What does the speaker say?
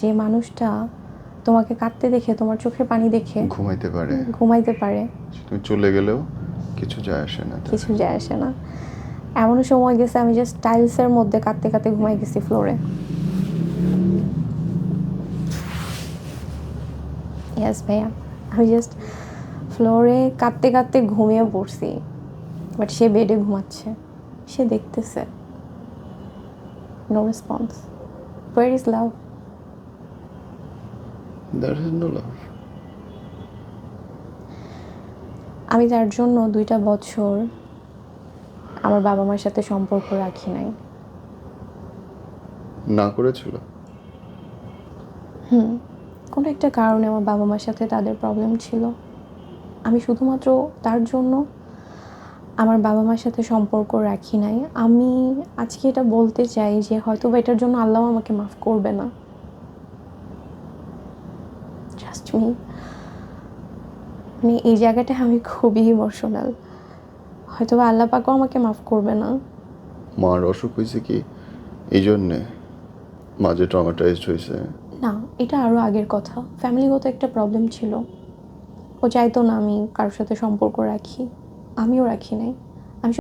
যে মানুষটা তোমাকে কাঁদতে দেখে, তোমার চোখের পানি দেখে ঘুমাইতে পারে, তুমি চলে গেলেও কিছু যায় আসে না। এমনও সময় গেছে আমি জাস্ট টাইলসের মধ্যে কাঁদতে কাঁদতে ঘুমাই গেছি ফ্লোরে। ইয়েস ভাইয়া, আমি জাস্ট ফ্লোরে কাঁদতে কাঁদতে ঘুমিয়ে পড়ছি, বাট সে বেডে ঘুমাচ্ছে, সে দেখতেছে। No response. Where is love? There is no love. আমি তার জন্য 2টা বছর আমার বাবা মার সাথে সম্পর্ক রাখি নাই। না করেছিল? কোনো একটা কারণে আমার বাবা মার সাথে তাদের প্রবলেম ছিল। আমি শুধুমাত্র তার জন্য আমার বাবা মার সাথে সম্পর্ক রাখি নাই। আমি আজকে এটা বলতে চাই যে হয়তো বা এটার জন্য আল্লাহ আমাকে মাফ করবে না। জাস্ট মানে এই জায়গাটা আমি খুবই ইমোশনাল। হয়তো বা আল্লাহ পাকও আমাকে মাফ করবে না। মার অসুখ হয়েছে কি এই জন্যে? মাঝে ট্রমাটাইজড হয়েছে? না, এটা আরও আগের কথা। ফ্যামিলিগত একটা প্রবলেম ছিল। ও চাইতো না আমি কারোর সাথে সম্পর্ক রাখি, আমিও রাখি নাই।